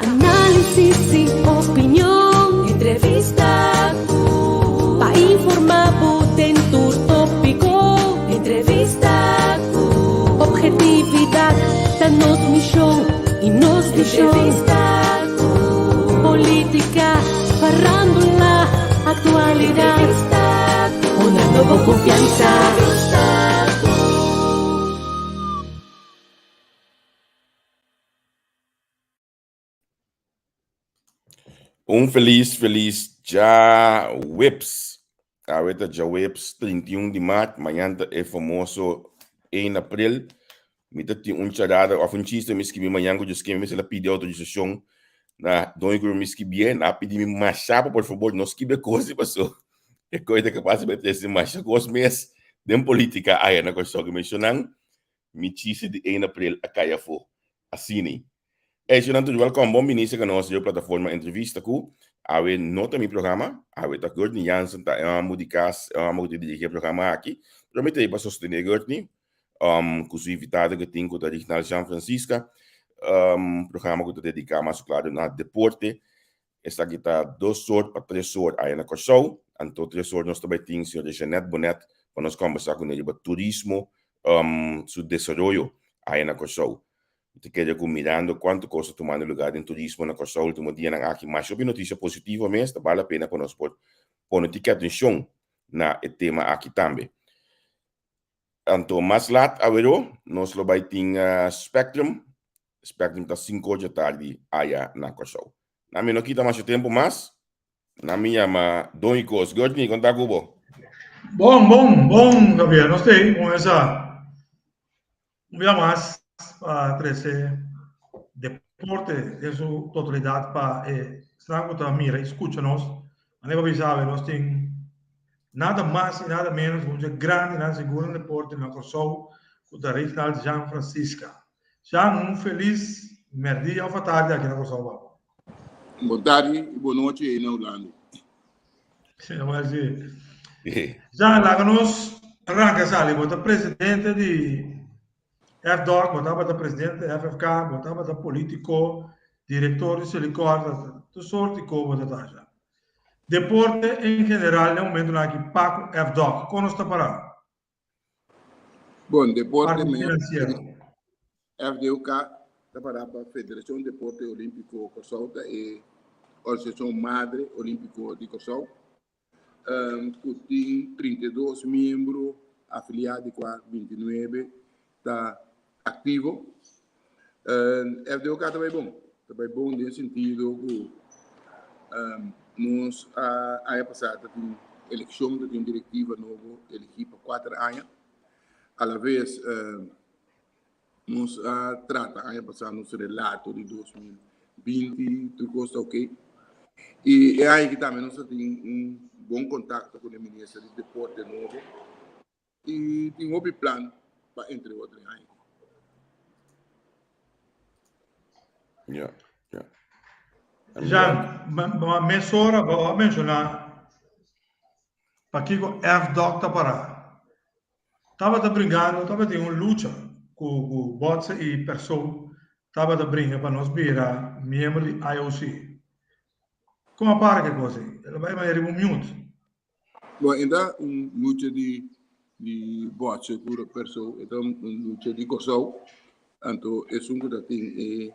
análisis y opinión, entrevista, pa informar, en tu tópico, entrevista, objetividad, danos misión y nos entrevista, política, farándula, actualidad, una nueva confianza. Feliz já Whips. Ahorita já Whips, 31 de maio, amanhã é famoso 1 de abril. Me tem charada, a funcionista me escreve amanhã, que eu escrevi, mas ela pediu autorização na Dona me escrevi, na pedi me machapa, por favor, não escreve coisa, passou. É coisa que passa para ter esse machapa, os meses, de política, aí na questão que mencionam, me disse de 1 de abril, a caia for, assim, Excelente, welkom. Bom ministro que nós plataforma entrevista com a nota mi programa, a tá Courtney Jansen tá mudicas, dirigir programa aqui. Prometei para sostener Courtney, com sua invitada que tem com a regional São Francisco, programa que tá dedicado mais claro na deporte. Esta aqui tá 2 horas para 3 horas aí na Corsol, então 3 horas nós também temos o senhor Jeanette Bonet para nós conversar com ele sobre turismo, seu desenvolvimento aí na Corsol. Te queria mirando quanto costa tomando lugar em turismo na costa último dia na aqui, mas sobre notícia positiva mesmo, vale a pena para nós pôr atenção na tema aqui também. Então, mais lá, agora, nós vai ter Spectrum está 5 horas da tarde aí na costa. Na minha não quita mais tempo, mas na minha Dom Cos, Gordini, conta com você. Bom, Gabriel, nós temos essa mais para trazer deporte em sua totalidade para estranho da mira, escuta-nos, a nível visível, nós temos nada mais e nada menos um grande na segura deporte na Corsol, da regional de São Francisco. Já feliz merdia ou tarde aqui na Corsol. Boa tarde e boa noite aí na Holanda. Já lá nós arranca ali, bota presidente de FDOC, botava presidente da FFK, botava político, diretor de Silicor, tudo sorte de como já. Deporte em geral, no momento aqui, Paco FDOC, como está parado? Bom, deporte financeiro. FDOK está parado para a Federação de Deporte Olímpico Corsol e a Associação Madre Olímpico de Corsol, que tem 32 membros afiliados com a 29, está ativo. FDOK também bom nesse sentido que nós ano passado tem eleição de uma diretiva nova eleita para 4 anos. À la vez nós trata ano passado nosso relato de 2020, tudo está ok. E é aí que também nós temos bom contato com o ministro de Deporte novo e tem um plano para entre outros anos. Já, uma mesora, vou mencionar, para que o FDOC está parado. Estava brigando, estava tendo uma luta com o bots e pessoas, estava brigando para nós virar membro de IOC. Como para que coisa? Ela vai mais um minuto. Bom, ainda luta de bots por pessoa, então luta de Corsol, então é um que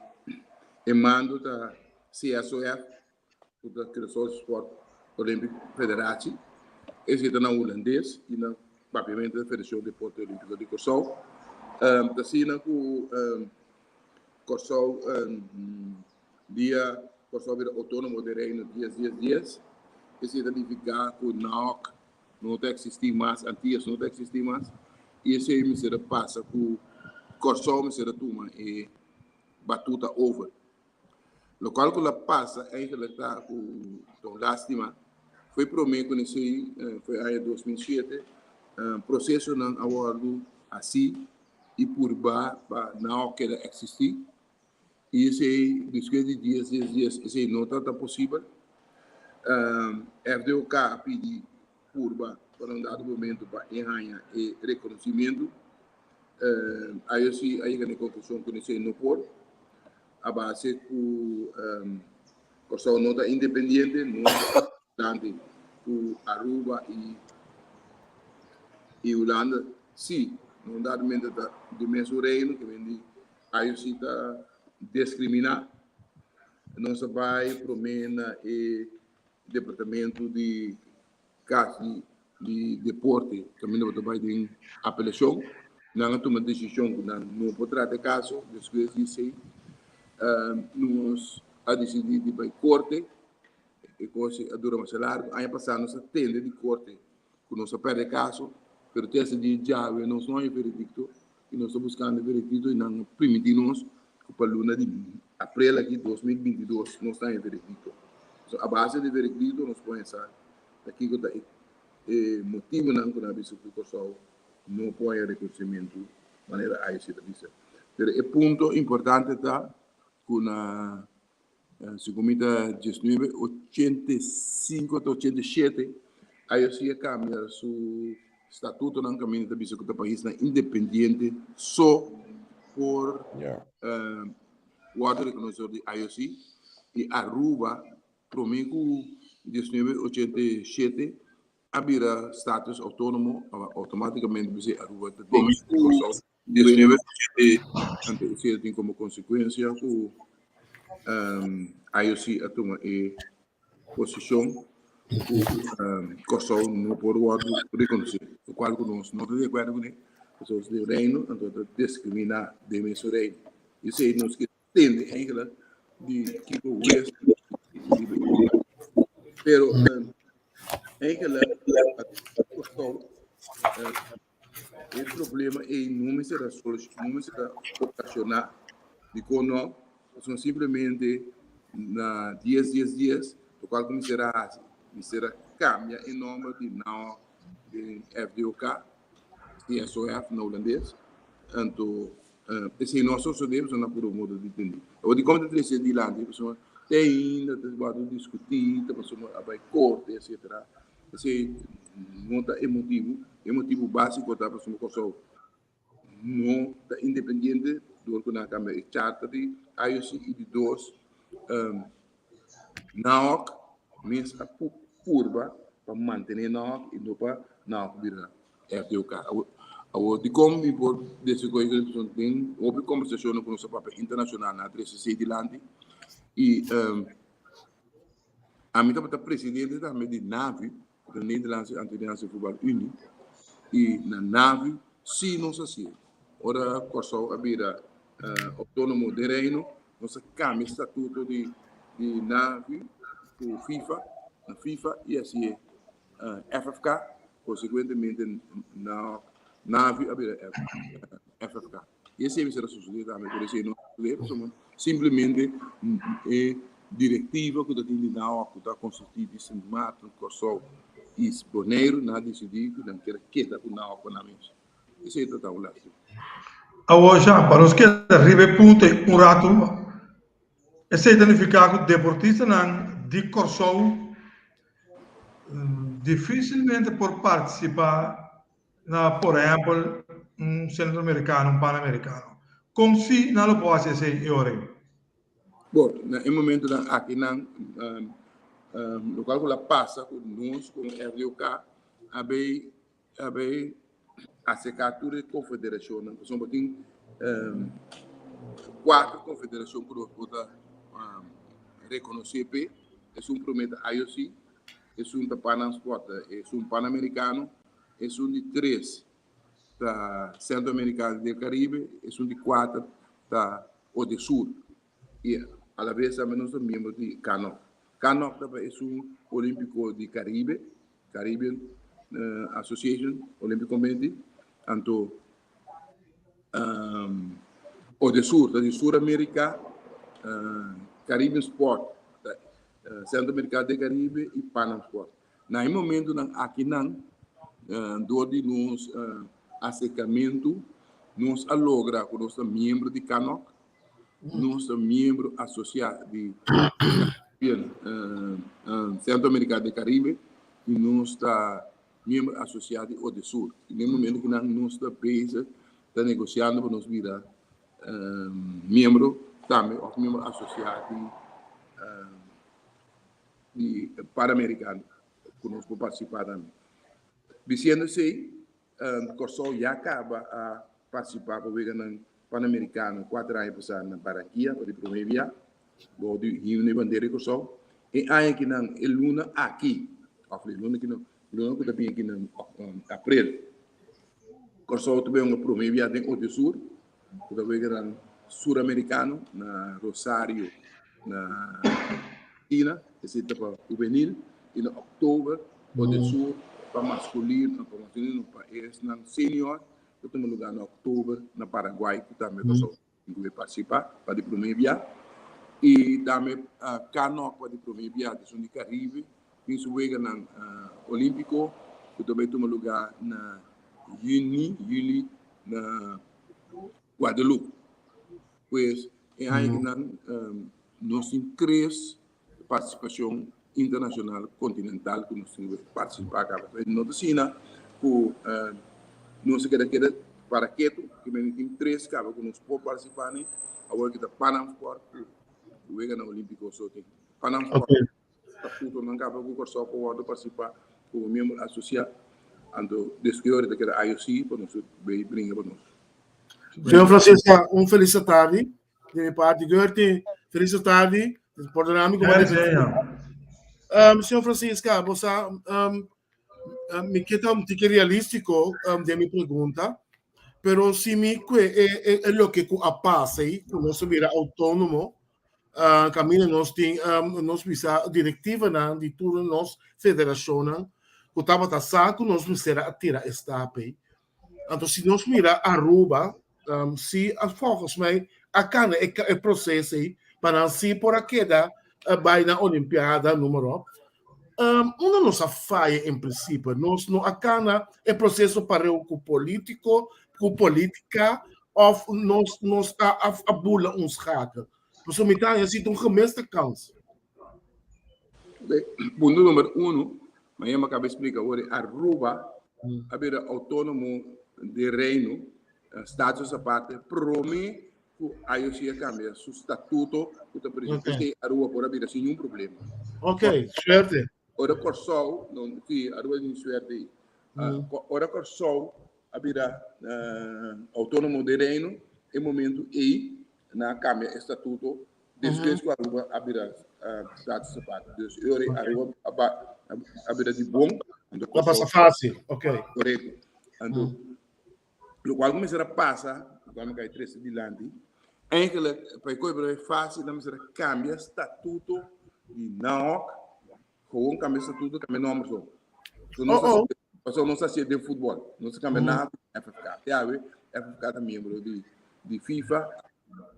tem mando da CSOF, da Criação Sport Olímpico Federatie, esse é na holandês e na papiamento da Federação de Deporte Olímpico de Corsol. Assim, com Corsol, dia Corsol vira autônomo de reino dias, esse é verificar que o NAOC não existe mais, antigas não existe mais, e esse aí me será passa com Corsol, me será toma e batuta over. O qual que ela passa é que ela está com lástima. Foi prometido nesse foi em 2007, processo não abordo assim e por para não que existir. E esse desde de dias esse não está possível. FDOK pedi por para um dado momento para enhanhar e reconhecimento. Aí a conclusão que nesse não pode. a base com Corsão nota independente, tanto com Aruba e Holanda, sim, não dá de mesmo reino que vem aí se está discriminar, não se vai promena e departamento de caso de deporte também não vai ter apelação, não toma decisão não pode tratar caso, depois disso nós a decidir de vai corte e coisa dura mais largo, aí passar nós atende de corte, que nós perde caso, pero tem esse de já nós não é veredicto e nós estamos buscando veredicto e não permitimos que para luna de abril aqui 2022 nós está em veredicto. So, a base de veredicto nós pensar daqui que tá motivo não que na vista do Corsão não põe reconhecimento de maneira aí se diz. Pero o ponto importante está com a se comita 1985 a 87 aí se cambia su estatuto não caminho da vista que o país é independente só por o outro reconhecedor de IOC e Aruba prometo 1987 abrirá status autônomo automaticamente você Aruba tem 1987 tem como consequência o IOC a tomar posição Corsão não pode reconhecer o qual nós não estamos de acordo com ele pessoas do reino então discriminar de mesmo reino isso aí nós que tende ainda de que o West pero ainda Corsão o problema é não será solucionado não será ocasionar de quando são simplesmente na 10 dias o qual será cambia em nome de não de FDOK e SOF no holandês então esse nosso sabemos não por modo de entender eu digo como de ser de lá pessoa tem ainda pode discutir pessoa vai corte etc esse nota emotivo básico da pessoa Corsão não independente do que na câmara charta de IOC e de dois não mesmo a curva para manter não e não para não virar FDOK de como por desse coisa que tem houve conversação com o nosso papel internacional na 36 de Lande e a mim também presidente também de NAVI da Nederlandse Antilliaanse Voetbal Unie e na NAVI se não se assim ora Corsão abrir autônomo de reino nossa cambia estatuto de NAVI por na FIFA e assim FFK consequentemente na NAVI abrir FFK e esse é será sucedido também por isso não simplesmente diretiva que tem de não que construído de São Martin Corsão e Boneiro na decidir que não quer que tá com não com a mesma isso é total lá Agora já para os que arriba ponto rato esse identificado deportista não de Corsão dificilmente por participar na por exemplo centro-americano pan-americano como se não lo pode ser eu bom no momento aqui não o cálculo passa com nós com RDOK abe a secatura de confederação não são botin 4 confederações que nós reconhecer é prometa IOC é Panam Sport é Pan-Americano é de 3 da Centro-Americano do Caribe é de 4 da Odesur e a la vez também nós somos membros de CANOC também é Olímpico de Caribe Caribbean Association Olympic Committee então Odesur da Sul-América Caribbean Sport Centro-Americano do Caribe e Panam Sport no momento aqui não de nos assecamento nós logra com nós membro de CANOC nós membro associado de Centro-Americano do Caribe e nós está membro associado de Odesur e no momento que nós está negociando para nós virar membro também os membros associados de Pan-Americano, conosco participar também. Dizendo assim, o Corsol já acaba a participar para o Pan-Americano 4 anos passado na Barranquilla, para o primeiro dia, do Rio de Bandeira e Corsol. E aí que não, é luna aqui, luna que também aqui em abril. Corsol também é um primeiro dia em Ote Sur, que também é sul-americano, na Rosário, na China, esse para juvenil, e em outubro, Ote Sur, para masculino, para senior, eu tenho lugar no outubro, na Paraguai, que também vai participar, para o primeiro dia. E também Cano, para o primeiro dia, de Caribe, isso vai na Olímpico, que também tem lugar na Juni, na Guadalupe. Pois, é aí que nós temos participação internacional continental que nós temos que participar. Não China, que nós queremos para Queto, que tem 3 cabos que nós podemos participar, agora que está Panam Sport, que vai na Olímpico, só tem Panam Sport, está tudo não cabo que o Corsol pode participar como membro associado, ando descobrir que era IOC, para nós brincar para nós. Senhor Francisco, feliz tarde. De minha parte, Gertie, feliz tarde. Perdão-me, senhor Francisco, você me queda um tique realístico de minha pergunta, pero se me é o que passa aí, quando nós vira autônomo, caminho nós tem nós visa diretiva de toda nossa federação, que estava taxado, nós será tirar esta AP. Então, se nós mira Aruba, se as focos, mas a cana é processo aí, para se por a queda vai na Olimpiada número uma nossa falha em princípio nós não a cana é processo para o político com política of nós a bula uns hacker por me tá assim um começo de causa Ponto número 1, mas eu acabei de explicar agora Aruba a autônomo de reino status a parte promete a IOC cambia seu estatuto que o presidente Aruba por haver sem nenhum problema. Ok, certo. Ora Corsol, não que Aruba não suerte. Ora Corsol haverá autônomo de reino em momento e na cambia estatuto desde que Aruba haverá status a parte. Então Aruba haverá de bom. Vai passar fácil, ok. Correto. Então, o qual começará a passar, quando cai 3 de lande. Eigenlijk, para coisa é fácil, não precisa cambiar estatuto de NAOC, gewoon cambiar estatuto, cambiar nome só. Então, não se de futebol, não se cambia nada de FFK. FFK é membro de FIFA,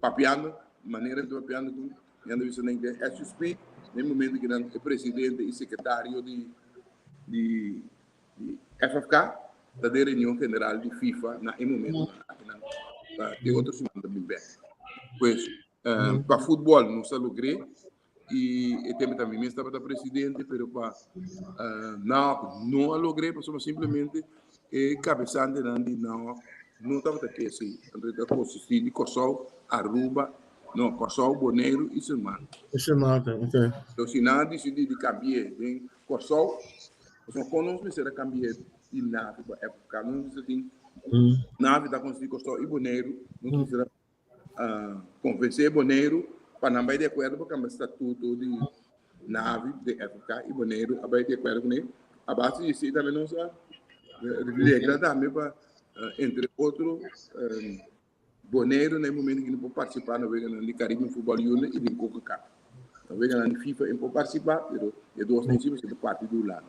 papiando, maneira de papiando, e anda visto nem que SSP, no momento que o presidente e secretário de FFK, da reunião general de FIFA, no momento de outros semana também bem. Pois, para futebol não se logrou e também estava da presidente, mas não logrei, porque simplesmente cabeçante não estava aqui assim. Então, consistia de Corsol, Aruba, não, Corsol, Boneiro e Semana. Ok. Então, se não decidir de cambiar de Corsol, quando não precisa cambiar de nave para época, não precisa de nave da Constituição Corsol e Boneiro, não precisa convencer Boneiro para não vai de acordo com o estatuto de nave de época e Boneiro vai de acordo com ele. A base disso também não sabe regra também para entre outros Boneiro no momento que não pode participar no de Caribe Futebol Union e de Coca-Cola. Então na FIFA não pode participar, mas duas nem se você parte do lado.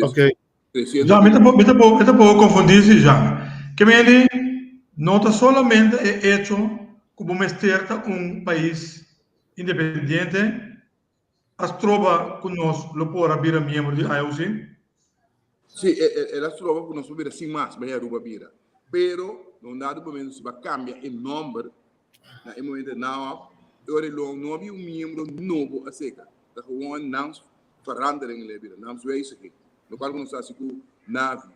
Ok. Já me tá pouco confundir já. Que ele não está solamente hecho como um país independente, as trova conosco lo por abrir membro de IOC. Sim, elas trova conosco vira sem mais, vai Aruba vira. Pero no dado momento se vai cambiar o número, na momento não, não havia membro novo a seca. Da gewoon não verandering leveren, não wijziging. No qual nós assim com nave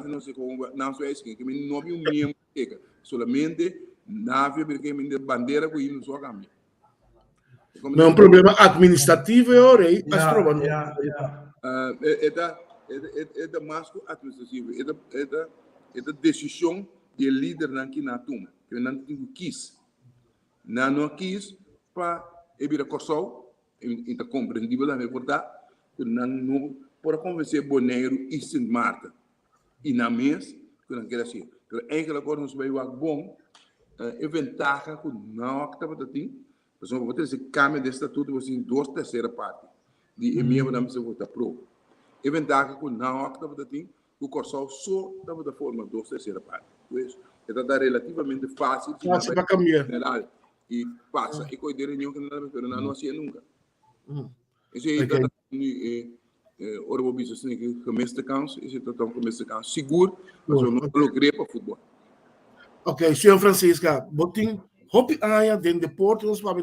não se como não wijziging, que não havia membro a seca. Solamente nave porque a bandeira que não só cambia. Não é um problema administrativo, ora, aí as provas não. É mais administrativo, é da decisão do líder que na toma, que não quis. Não quis para evitar corção, então compreendível da verdade, que não para convencer Boneiro e Sint Maarten. E na mês, que não quer assim. Mas eigenlijk worden we bij wat bom, vantagem que não acaba de ter. Por exemplo, você cambia de estatuto, você tem 2/3 parte de membro da mesa vota pro. Vantagem que não acaba de ter, o corso só estava da forma 2/3 parte. Pois, é relativamente fácil. Fácil para cambiar. E passa. E com dinheiro nenhum que não hacía nunca. Isso aí é ora o business que gemiste kans, is het dan gemiste kans. Seguro, mas eu não logrei para futebol. Ok, senhor Francisca, botin hopi aia den deporte, nos para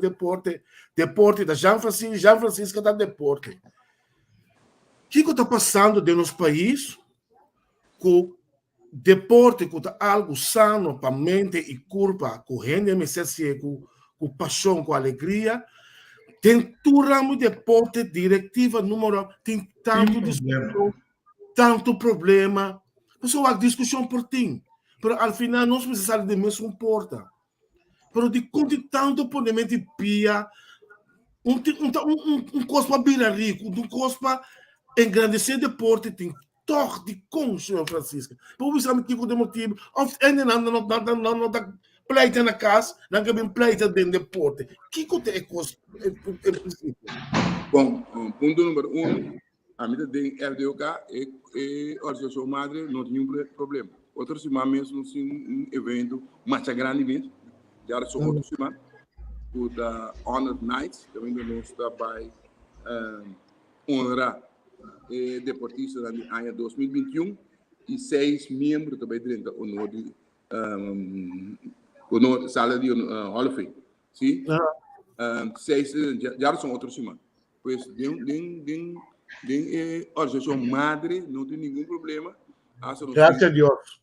deporte da Jean Francisca da deporte. O que está passando no nosso país com deporte, com algo sano para mente e corpo, com rende com paixão, com alegria? Tem tu ramo de deporte, diretiva número, tem tanto discussão, tanto problema. Pessoal, a discussão por ti. Mas, ao final, nós precisamos de mesmo porta. Mas, de tanto ponemento de pia, cospa bira rico, cospa engrandecer deporte, tem toque de com, senhor Francisco. Por isso, eu tipo de motivo, não pleita na casa, não tem pleita dentro do deporte. O que é coisa? Bom, ponto número 1, a medida de RDOK e a Organização Madre não tem nenhum problema. Outra semana mesmo, um evento mais grande mesmo, já são outra semana, o da Honored Nights, também nós está para honrar deportistas no ano 2021 e 6 membros também dentro do honor sala de Hall of Fame, sim? 6 já são outras semanas. Pois a Organização Madre não tem nenhum problema. Graças a Deus.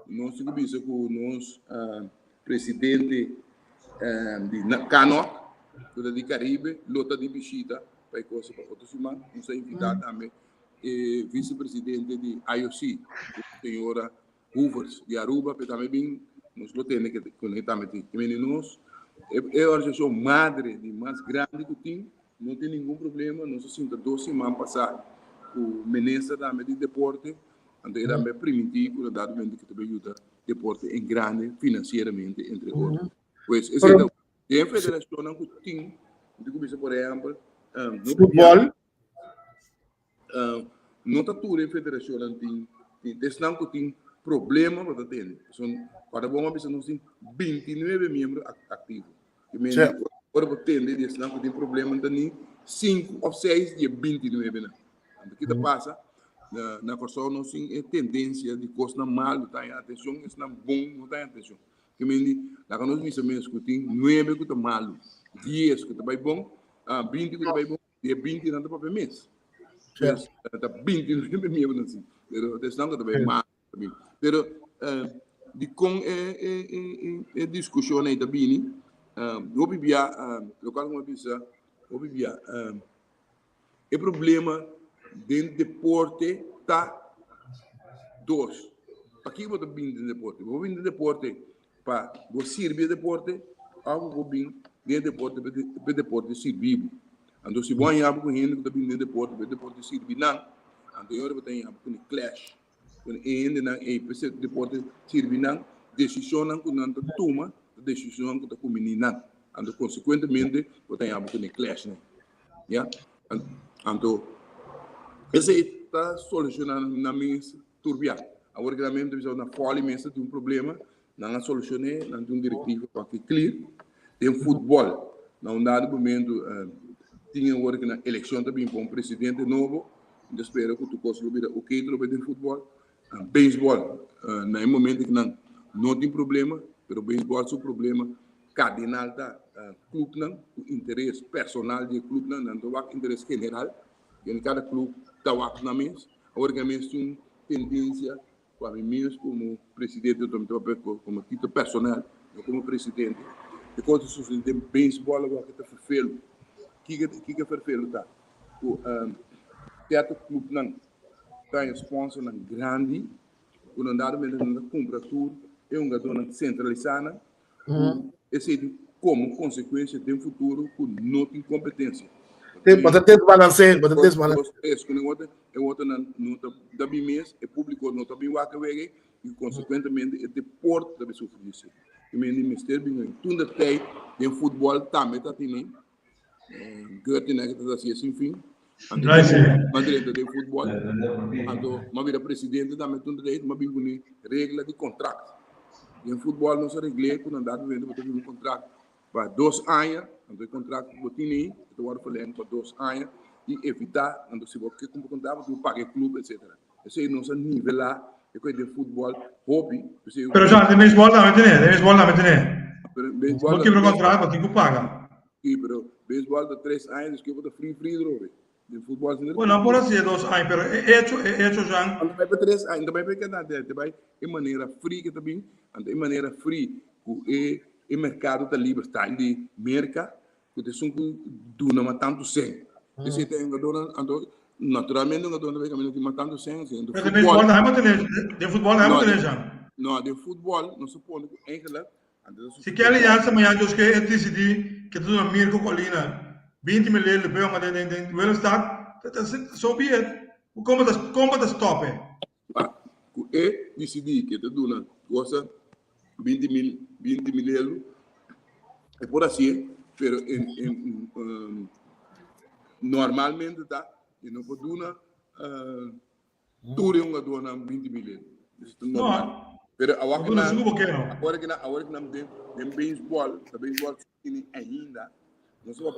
Nós temos com o nosso presidente de Canot, de Caribe, Lota de Bichita, para coisa para outra semana. Nós invitamos também vice-presidente de IOC, a senhora Hoovers, de Aruba, que também bem nós temos que conectar com nós. É a organização madre de mais grande que tem, não tem nenhum problema. Nós sentimos 2 semanas passadas o ministro da de deporte, então ele também permitiu, dado que também ajuda deporte em grande financeiramente, entre outros. Pois, esse é a federação que tem, por exemplo, no futebol, não está tudo em federação, tem problema para atender. Para bom, nós temos 29 membros ativos. Para atender, não tem problema, tem 5 ou 6 de 29. O que passa? Na Corsol, nós temos tendência de coisa mal, não tem atenção, isso não é bom, não tem atenção. Que nós vimos mesmo que tem 9 que está mal, 10 que está bem bom, 20 que está bem bom, e 20 não está para mês. Está 29 membros assim. Mas não está bem mal. Pero de com a discussão aí também, eu vivia, eu quero uma visa, eu vivia, o problema dentro do deporte tá 2. Para que você vem dentro do deporte? Vou vir dentro do deporte para você servir deporte, algo vou vir dentro do deporte para deporte servir. Então se você vai com gente que está vindo dentro do deporte, para deporte servir não, então eu vou ter com clash. Ainda não é para deporte servir não, decisão não que não toma, decisão que está com menina, então consequentemente vou ter com clash, né? Já, então esse está solucionando na mesa turbia. Agora que também temos uma folha mesa de problema, não solucionei, não tem diretivo para que clear. Tem futebol, não dado momento tinha agora que na eleição também para um presidente novo, eu espero que tu possa ouvir o que tu vai ter futebol. Beisebol, no momento que não tem problema, mas o beisebol é um problema cardinal da clube, o interesse personal do clube, não o interesse general. Em cada clube está na mesa, agora que tem tendência, para mim mesmo, como presidente, eu também como título personal, como presidente, de quando se tem beisebol, agora que está feio. que vervelho tá. O teatro clube não tem sponsor não grande, o não dá mesmo compra tudo, é uma dona centralizada, esse como consequência tem futuro com não tem competência. Para desbalancear, para desbalancear. Isso, quando eu outro não tá bem mês, é público não tá bem vaca e consequentemente é deporte da pessoa isso. E me ministério bem, tudo tem de futebol também tá tendo, Goethe né que tá assim fim. Madrid de futebol, ando uma vida presidente também tudo tem, uma bem regra de contrato. Em futebol não se regra quando andar vendo para um contrato para 2 anos, então o contrato botini, então agora falando para 2 anos e evitar, então se você como contrato você paga clube, etc. Esse aí não se nivelar é coisa de futebol hobby. Pero já de beisebol também tem, Beisebol não quebra contrato, tem que pagar. Sim, pero beisebol de 3 anos que eu free droga. De futebol não por assim 2 anos, pero é hecho já. Quando vai para 3 anos, também vai quedar vai de maneira free que também, de maneira free o mercado da livre está de mercado, que são do não matando sem. Esse tem uma dona, naturalmente uma dona vai caminhando de matando sem, de futebol não é muito de futebol não é muito já. Não, de futebol não se pode encontrar. Se quer aliança amanhã dos que decidir que tudo na Mirko Colina 20 milhões de pesos mas o estado so be it. Como das top? E decidir que tudo na coisa 20 mil é por assim, pero normalmente tá e não pode uma tudo uma dona 20 mil. Isso é normal. Pero agora que não tem beisebol, o beisebol ainda não se vai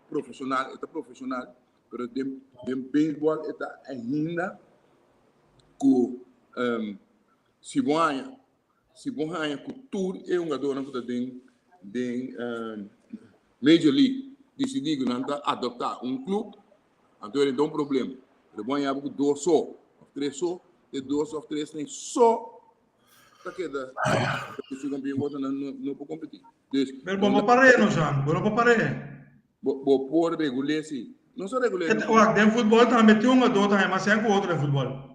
profissional, está profissional, pero tem beisebol está ainda com se bonha cultura é uma dona que tem Major League decidir que não está adotar clube, então ele tem problema. Ele vai ganhar com 2 ou 3 só, e 2 ou 3 tem só para que da se campeão não pode competir. Mas vamos parar não já, vamos parar. Vou por regular sim. Não só regular. O futebol também tem uma dota, mas é com outro futebol.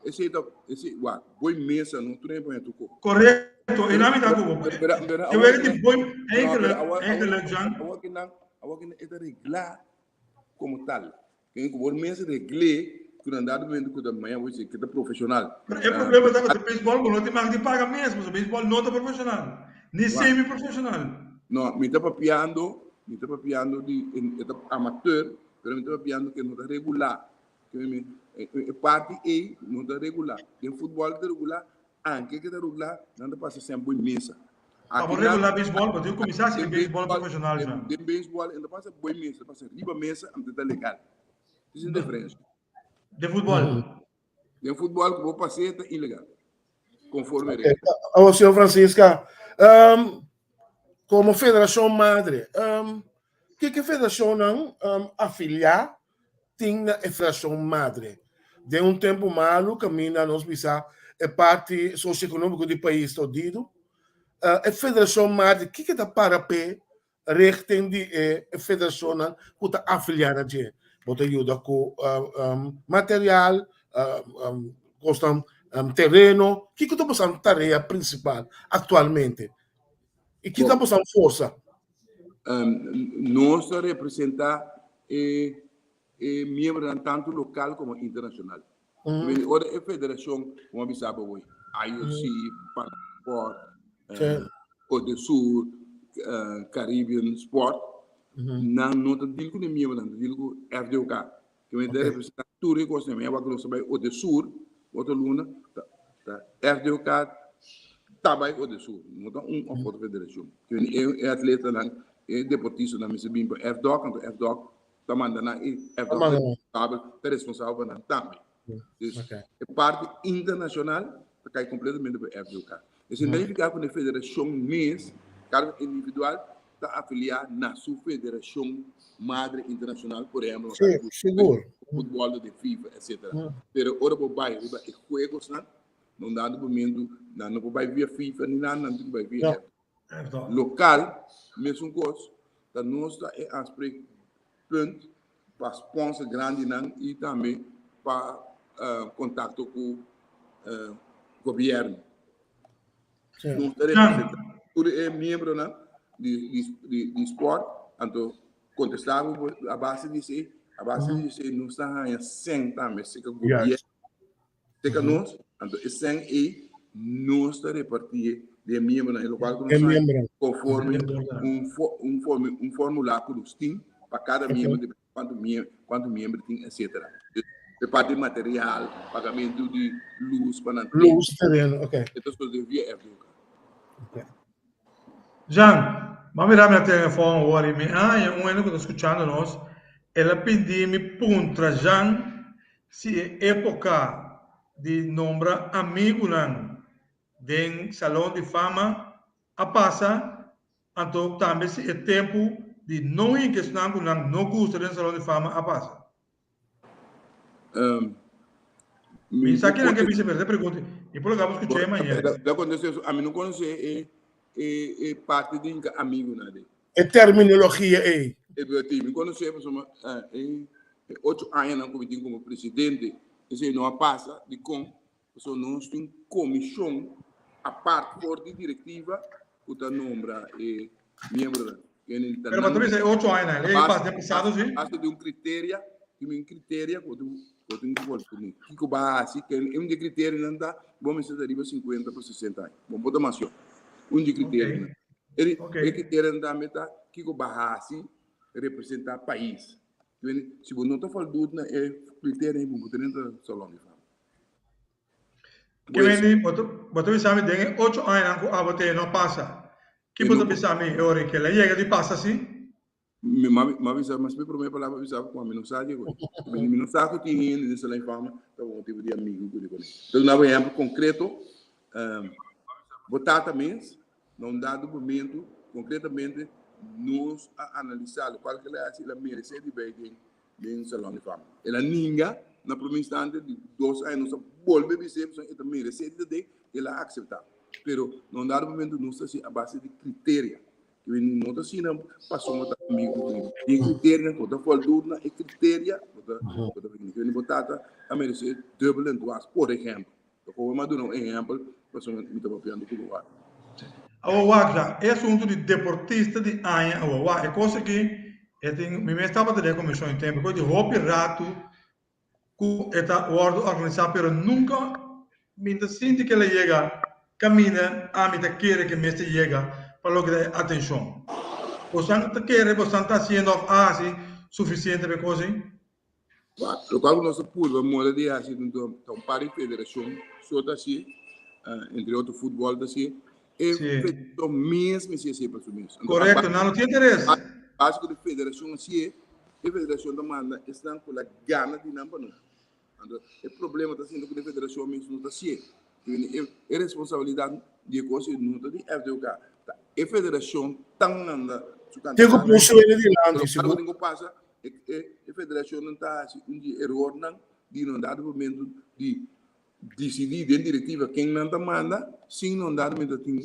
Esse boi mesa não tu nem põe tu co. Correto, e não me dá como. Eu vejo que boi enkele Jean. Agora que é regular como tal. Quem que boi mesa regular quando andar vendo que da manhã você que é profissional. O problema é que o beisebol não tem mais de pagar mesmo, o beisebol não é profissional, nem semi-profissional. Não, me está papiando de amateur, pero me está papiando que não está regular. Parte E não está regular. Tem futebol está regular, anche que está regular, não está passando sempre boa mesa. Para regular beisebol, porque eu começar a beisebol profissional já. Tem beisebol, ainda passa boa mesa, passa riba mesa, ainda está legal. Isso é diferente. De futebol. De futebol que vou passar está ilegal. Conforme O senhor Francisca, como Federação Madre, que a Federação não afiliar tem a Federação Madre? De tempo malo, caminha nos bisa é parte socioeconômica do país todo. A Federação Madre, que está para pé, retende a Federação que está afiliada a gente. Bota ajuda com material, terreno. Que está passando tarefa principal atualmente? E que está passando força? Nós representamos membros tanto local como internacional. Agora a federação, como você sabe hoje, IOC, Pansport, Odesur, Caribbean Sport, não tem digo nem membro, não digo FDOK. Que me deve representar tudo e coisa mesmo. Agora nós sabemos Odesur, outra luna, FDOK, também Odesur. Não tem outra federação. Que é atleta é deportista na minha bimba FDOK, então FDOK está mandando aí FDOK é responsável por também. É parte internacional que cai completamente para FDOK. Isso significa que a federação mês, cada individual está afiliado na sua federação madre internacional, por exemplo, seguro. Futebol de FIFA, etc. Mas ora por baixo, jogos não dá no momento, não vai via FIFA nem nada, não vai via local, mesmo coisa, da nossa é aspecto punt para sponsor grande e também para contato com o governo. Não está representando. Por é membro de esporte, então contestava a base de ser não está em 100 também, se que o governo, se que nós, então é 100 e não está repartido de membro na local conforme um formulário que nós temos para cada membro, quanto membro tem, etc. De parte de material, pagamento de luz, para luz, terreno, ok. Então, devia Jean, vamos mirar meu telefone agora. Um ano que estou escutando nós, ela pediu me pergunta, Jean, se é época de nombrar amigo não, de salão de fama, a passa, então também se é tempo de não em questão que não gosta de salão de fama, a passa. Isso aqui não é que me se pergunta, e por que eu escutei amanhã. A mim não conhece parte de amigo nada. É terminologia aí. Me conhece pessoa 8 anos como presidente, isso não passa de com pessoa não tem comissão a parte forte diretiva que está nombra membro. Pero também é 8 anos, ele passa passado sim. Passa de um critério que base que um de critério não dá, vamos ser arriba 50 para 60 anos. Vamos botar mais um de critério. Ele critério não dá meta que base representar país. Se você não está falando é critério aí vamos ter salão de fama. Que vem botou sabe de 8 anos que a bote não passa. Que botou sabe é hora que ela chega de passa assim. Mas me promete palavra avisar com a mensagem que tinha nessa lá fama então um tipo de amigo então um exemplo concreto botar também não dá documento concretamente nos analisar qual que ela merece de bem em salão de fama ela ninguém na província de 2 anos volve a ser ela merece de ela aceitar pero não dá documento não se a base de critério que não está assim não passou uma amigo e critério não está falando na critério que ele botar a merecer double and twice por exemplo eu vou mandar um exemplo passou me estava pensando tudo lá Agora é assunto de deportista de anha agora é coisa que me estava de comissão em tempo coisa de hobby rato que está organizado pero nunca me sinto que ele chega camina a mim quer que me chega para lo que dá atenção. Você quer, você está fazendo assim suficiente para coisa? O qual nós pula moda de assim então para a federação só assim entre outro futebol assim é o mesmo se é para subir. Correto, não tem interesse. Básico de federação assim a federação demanda estão com a gana de não para o problema está sendo que a federação mesmo não está assim. É responsabilidade de coisa não está de FDK. A federação tão nada tem que puxar ele adiante se não passa a federação não está um erro não de não dar momento de decidir dentro diretiva quem não manda sem não dar momento tem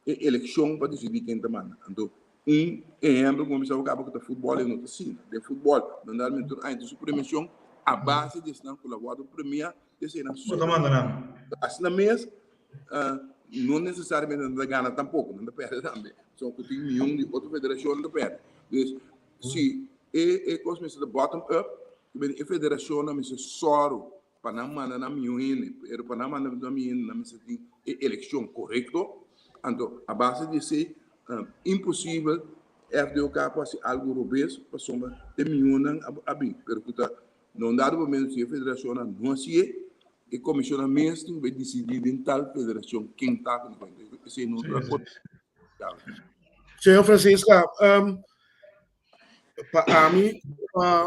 eleição para decidir quem manda então exemplo como se acaba com o futebol e não está assim de futebol não dar momento antes de premiação a base de não colaborar premia de não assim na mesa não necessariamente não ganha tampouco, não perde também. Só que tem milhão de outra federação não perde. Então, se é coisa de bottom up, a federação não se soro para não mandar na milhão, para não mandar na milhão, não se tem eleição correto. Então, a base de ser impossível FDK para ser algo robusto para soma de milhão a bem. Porque não dá momento se a federação não se e comissionamento vai decidir em tal federação quem está com esse não Senhor Francisca, para mim,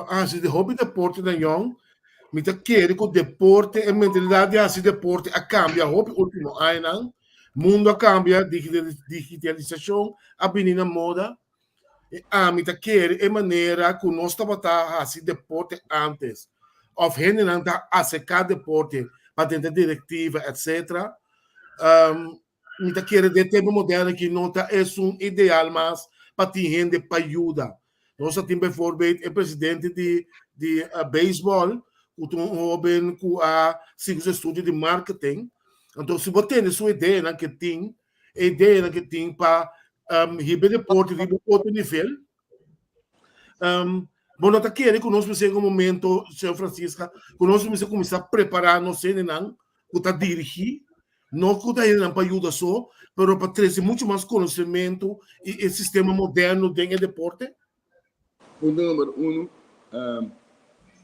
assim, de hobby deporte da Young, me tá querendo que o deporte, a mentalidade assim, deporte, a cambia, hobby último ano, mundo a cambia, digitalização, a menina moda, a mim tá querendo, é maneira que nós estamos assim, deporte antes. Of gente não está a secar deporte para dentro da diretiva, etc. Me está querendo de tempo moderno que não está é um ideal, mas para ter gente para ajudar. Nós temos bijvoorbeeld een president die baseball, que hebben a segundo estudo de marketing. Então, se você tem sua ideia que tem para ribe deporte, ribe outro nível, bom, nós queremos que nós em um momento, São Francisco, que nós vamos começar a preparar, não sei, não, para dirigir, não que está para ajudar só, mas para trazer muito mais conhecimento e sistema moderno dentro do deporte. Ponto número 1,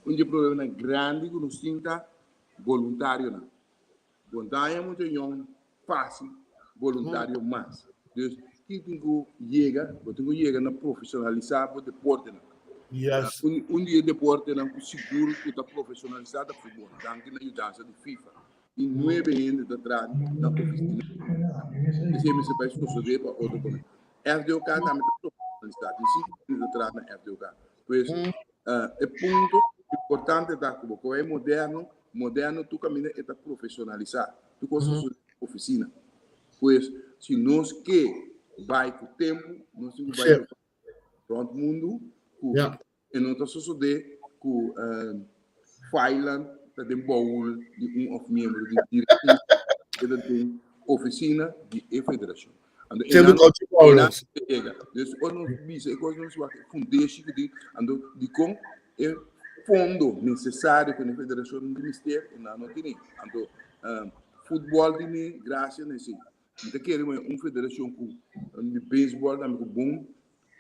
um problema grande que nós temos voluntário. Voluntário é muito fácil, voluntário mais. Então, que tem que chegar na profissionalizar o deporte. Yes. Dia deporte não seguro que está profissionalizado futebol, tanto na ajudança de FIFA. E 9 anos atrás na oficina. Esse é meu país suceder para outro também. FDOK também está profissionalizado. E 5 anos atrás na FDOK. Pois é ponto importante da que é moderno tu caminha está profissionalizado. Tu consegue oficina. Pois se nós que vai com o tempo, nós temos que vai para o mundo. E não está sucedendo que Failand tem baú de of membro de direção e tem oficina de federação. Sendo coach Paulo. Dus ons bisa coisa não só fundação de com é fundo necessário para a federação do ministério e não tem. Então futebol tem graça nesse. Então queremos uma federação com de beisebol também com bom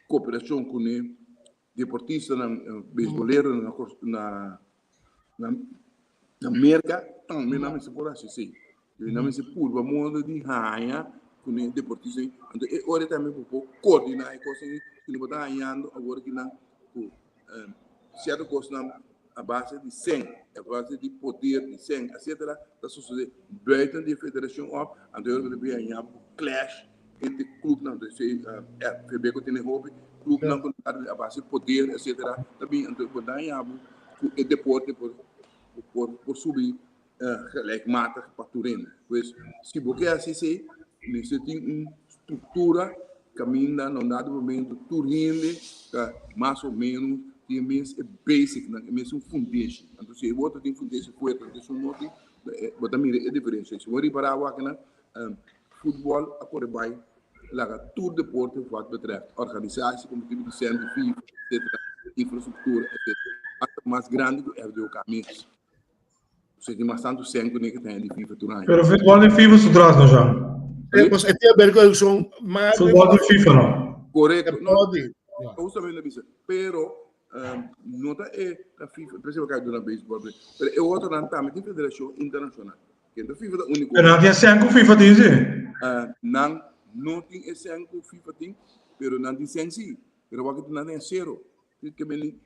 cooperação com deportista beisboleiro na América também não se pode assim não se pode modo de raia com deportista então é hora também para coordenar coisas que não está ganhando agora que não certo coisa a base de sangue a base de poder de sangue etc está sucedendo buiten de federação op então eu devia ganhar clash entre clube não sei FB que tem hobby clube não a base de poder etc também então quando ganhar o deporte por subir gelijkmatig para Turino. Pois, se você assistir, você tem uma estrutura caminha no dado momento Turino, mais ou menos, tem menos basic, menos um foundation. Então, se você tem foundation forte, então não tem, você mira a diferença. Se você reparar o futebol, agora vai lá todo deporte que betreft organisatie, como tipo de centro, FIFA, etc., infraestrutura, etc. Mais grande do FDOK mesmo. Você tem bastante sangue que tem de FIFA durante. Pero futebol de FIFA se traz, não já? Mas é ter vergonha são mais. Futebol de FIFA, não? Correto. Pode. Justamente isso. Pero não é a FIFA, por exemplo, que é do beisebol, mas é outro não também tem federação internacional. Que a FIFA é único. Pero não tem sangue com FIFA, tem sim? Não tem sangue com FIFA, tem, pero não tem sangue sim. Pero o que não tem zero. Que bem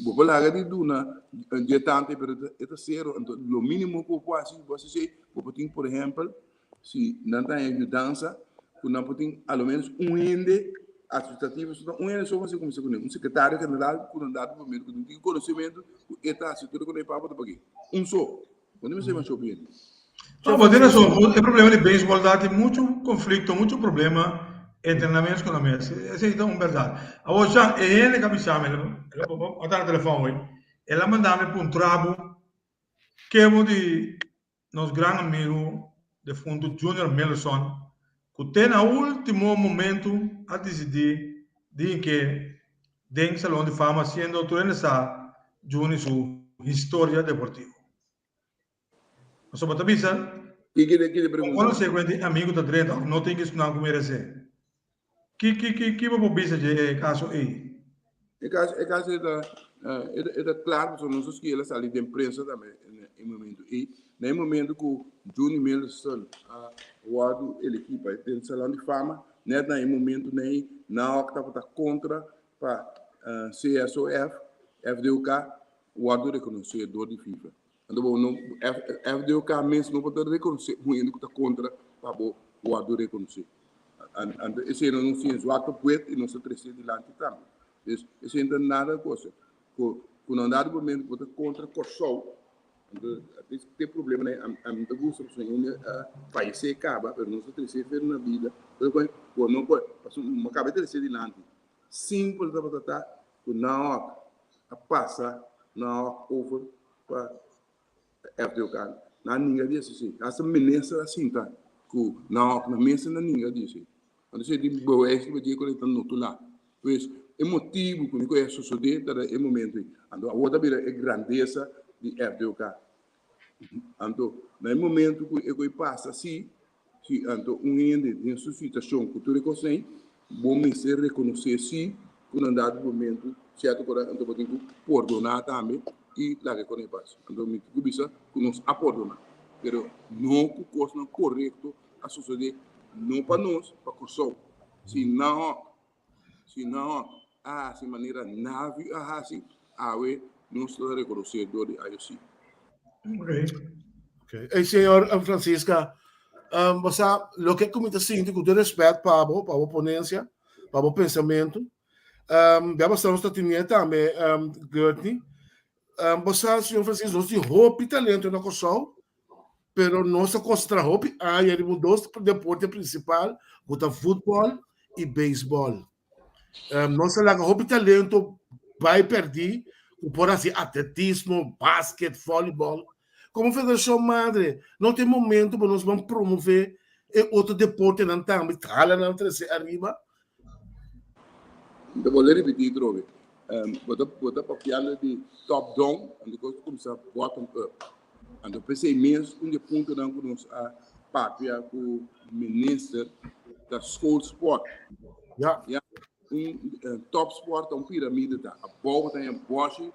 Bopalaga di duna dietante per eta zero lo mínimo que quase você sei tem por exemplo se não tem ajudança que não tem ao menos ende administrativo ende só você começa com secretário general com dado momento que tem conhecimento eta se tudo que é papo para aqui só quando você vai chover o problema de beisebol dá muito conflito muito problema entrenamentos com a mesa. Essa é uma verdade. Agora, já, ele que me chama, ele está no telefone, ele mandou-me para um trabalho que é de nosso grande amigo de fundo, Junior Melson, que tem no último momento a decidir de que tem salão de fama sendo autorizado Junior sua história deportiva. Não só para te avisar, quando você é amigo da direita, não tem que estudar como merecer. Que vou bisa de caso aí? É caso é claro que nós que elas ali de imprensa também em momento e no momento que o Júnior Melson o a equipe tem salão de fama né no momento nem na hora que está contra para CSOF FDOK o ado reconhecedor de FIFA então não FDOK mesmo não pode reconhecer o que está contra para o ado reconhecer esse não se exata poeta e não se trece de lá também. Esse ainda nada coisa. Com não dado momento que contra Corsol, tem problema né. A minha busca para vai ser acaba, mas não se trece na vida. Quando não pode, uma cabeça trece de lá. simples da batata, que não a passa, não over para FDK. Não ninguém diz assim. Essa menina assim tá, que não na mesa não ninguém diz assim. Quando você diz boa é que você conecta no outro lado. Pois é motivo que eu acho suceder é momento. Ando a outra vira é grandeza de FDK. Ando no momento que eu passa assim, se ando ende em sua situação que tu reconhece, bom me ser reconhecer sim, quando dado momento certo para ando poder perdonar também e lá que quando passa. Ando me kubisa que nos aperdonar. Pero não que coisa não correto a suceder não para nós, para o se não se maneira nave assim, não estou reconhecedor de IOC. Ok. Hey, senhor Francisca, você, lo que comenta assim, com todo respeito para a ponência, para o pensamento, já estamos tendo também, Gertney, você, senhor Francisco, nós temos roupa e talento na Kosovo, pero nossa concentra roupa, aí ele mudou o deporte principal, o futebol e beisebol. Nossa roupa e talento vai perder, por assim, atletismo, basquete, voleibol. Como Federação Madre, não tem momento para nós vamos promover outro deporte não também, tala não trazer arriba. Eu vou repetir, Trove. Bota papel de top down, e depois começar bottom up. Eu pensei mesmo um ponto não que nós a papel com o ministro da school sport. Yeah. Top sport é pirâmide tá. A bola tem um boche,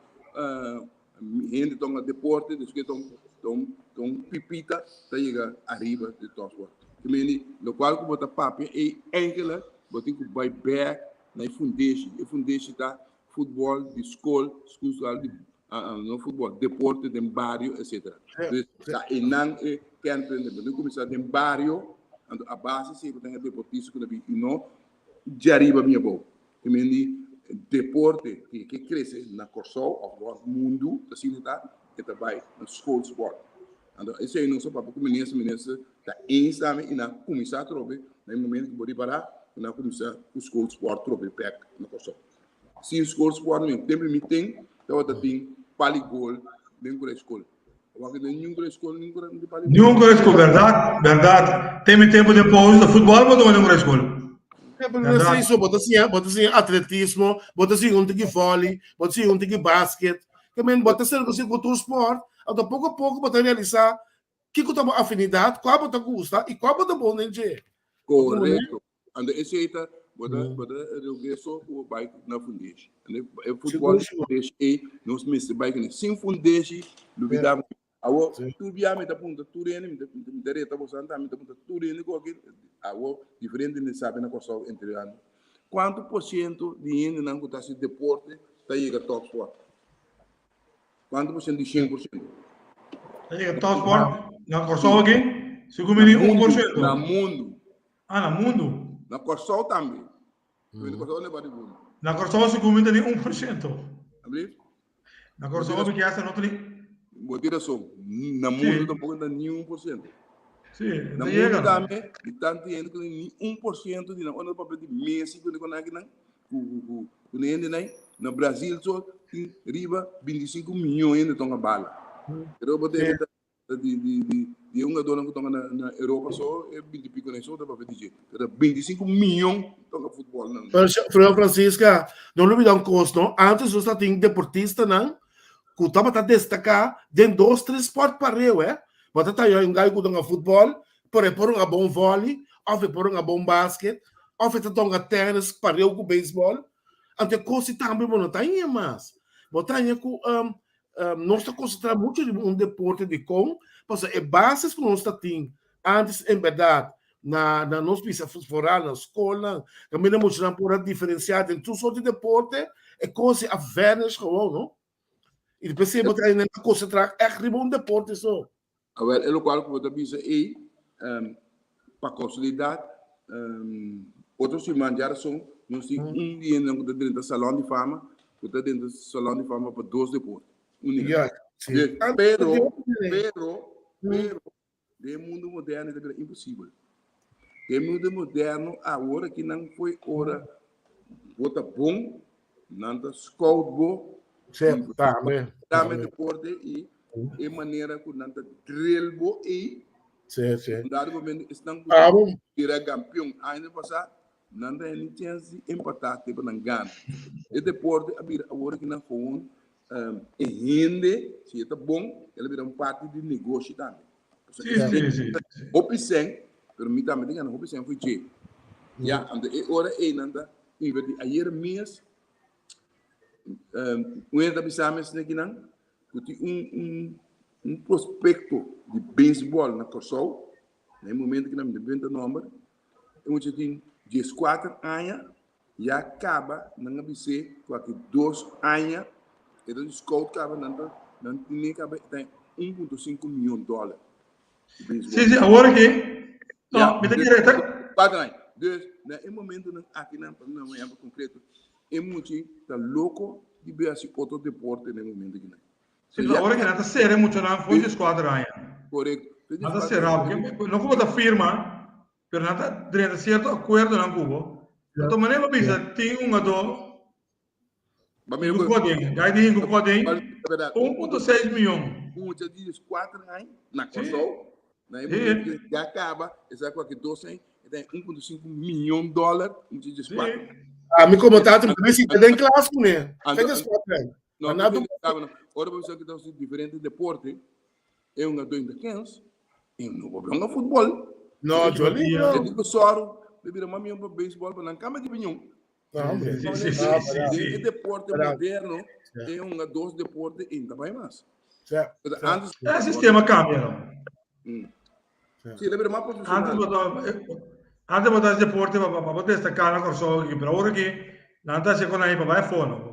gente tão a deporte, desde tão pipita, tá chega arriba de top sport. Que meni, no qual que bota papel é enkele, bota que vai back na foundation. E foundation tá futebol de escola de no futebol, deporte de bairro, etc. Tá e não é que aprender, não começar de bairro, a base sempre tem deportista que não de arriba minha boa. Que me deporte que cresce na Kosovo, ao mundo, assim tá, que também no school sport. Então, esse aí não só para o ministro tá instável e na começar a trocar, no momento que pode parar, na começar o school sport trocar back na Kosovo. Se o school sport mesmo tem, então tem paligol dentro da escola. Nenhum escola, verdade. Tem tempo depois do futebol, mas não é escola. Isso, bota assim atletismo, bota assim que vôlei, bota assim que basquete, também bota assim outro esporte, até pouco a pouco bota realizar que tu tem afinidade, qual bota gosta e qual bota bom nele. Correto. Ando esse aí tá bota regresso o bike na foundation. O futebol foundation e nós mesmo bike sem foundation, duvidamos. Awo tu biame da punta turene me dereta você anda me da punta turene com aquele awo diferente de sabe na Kosovo entre ano. Quanto por cento de gente não está se deporte está chega top sport? Quanto por cento de 100%? Chega top sport na Kosovo aqui? Segundo 1%. Na mundo. Na mundo? Na Kosovo também. Na Kosovo não é para mundo. Na Kosovo segundo tem 1%. Abrir? Na Kosovo que essa não tem. Botira só, na mundo tampouco dá nenhum 1%. Sim, na mundo também, e tanto ainda que nem 1% de não, papel de Messi, quando no Brasil só tem riba 25 milhões de tonga bala. Eu botei de uma dona que estão na Europa só, é 20 e pico nem só, dá para dizer. 25 milhões de tonga futebol. Frau Francisca, não olvidar um custo, antes você tinha deportista, não? Que estava a destacar dentro dos 3 esportes para eu, Você está aí um gajo que joga futebol, por um bom vôlei, ou por um bom basquete, ou você joga tênis para eu com beisebol. Então, coisa também não está aí mais. Você aí que nós estamos concentrando muito em deporte de com, porque é bases que nós temos antes, em verdade, na nossa pista fora, na escola, também não mostramos por diferenciar entre os outros deportes, é coisa apenas como, não? E depois você botar aí concentrar é um deporte só. Agora, é o qual que você precisa ir para consolidar outros irmãos são nós temos dia dentro do salão de fama, dentro do salão de fama para 2 deportes. Pero, no mundo moderno é impossível. No mundo moderno, agora que não foi hora bota bom, nanta scout bo, Certo, também. também deporte e maneira que nanta drill bo e Certo. dado momento estão Bom. tira campeão ainda passar nanta é chance empatar tipo não ganha e deporte abrir agora que não for e rende se está bom ele vira parte de negócio também. Sim. Opção, permita-me dizer, opção foi G. Já, anda agora nanta inverti ayer mês ainda pensamos aqui não que tem prospecto de beisebol na Kosovo, no momento que nós devemos número, eu tenho 14 anos, e acaba na ABC, com 2 anos, e o scout acaba não tem 1,5 milhão de dólares. Sim, agora que não, me tem direita. Padrão, no momento aqui não é concreto, é muito tá louco de ver esse outro deporte no momento que não. Sim, agora que nada sério muito não foi de squadra aí. Correto. Nada será, porque não como da firma, pero nada de certo acordo não cubo. Então maneira bisa tem do já tem um codem 1,6 milhão. Muitas vezes 4 anos na Kosovo, já acaba, essa coisa que 12 tem 1,5 milhão de dólares, muitas vezes 4. Me comentaram também se tem clássico, né? Não, não, agora vamos ver que estão diferentes deportes. É uma dois de 15, e não vou ver um futebol. Não, Jolie. Eu digo só, beber uma minha para beisebol, para não cama de pinhão. Sim. O deporte moderno é uma dos deportes ainda vai mais. Antes o sistema cambia. Sim, lembra mais profissional. Antes botar esse deporte para poder destacar na Kosovo aqui, para agora que não está chegando aí para vai fora.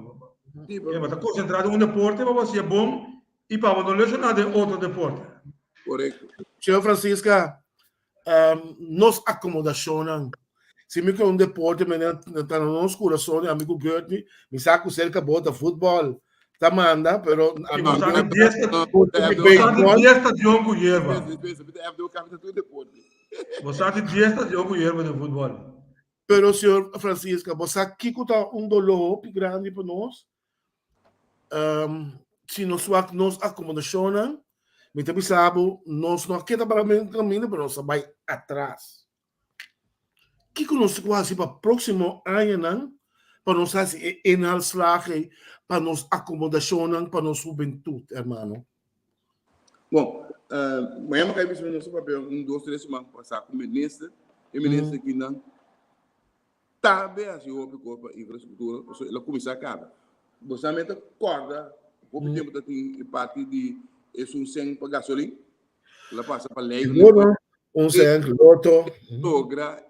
Está concentrado em um deporte para ser bom e para não lesionar de outro deporte. Correto. Senhor Francisca, nos acomodacionam. Se me que um deporte, está no nosso coração, amigo Gertney, me saco cerca bota futebol. Tá manda, pero bastante 10 estação com hierba. Bastante 10 estação com hierba de futebol. Pero, senhor Francisca, você aqui está dolor grande para nós. Se nos acomodacionam, me também sabe, nós não queremos para o caminho, mas nós vai atrás. O que nós quase para o próximo ano, não? Para nós fazer enalslage, para nós acomodacionam, para nós juventude, irmão. Bom, amanhã eu vou nosso papel 2, 3 semanas passar com o ministro, e o ministro aqui não está bem assim, o corpo infraestrutura, ela começa a acabar. Você também acorda, o tempo que tem parte de esse 100 para gasolina, ela passa para lei. Um 100, loto. Logra,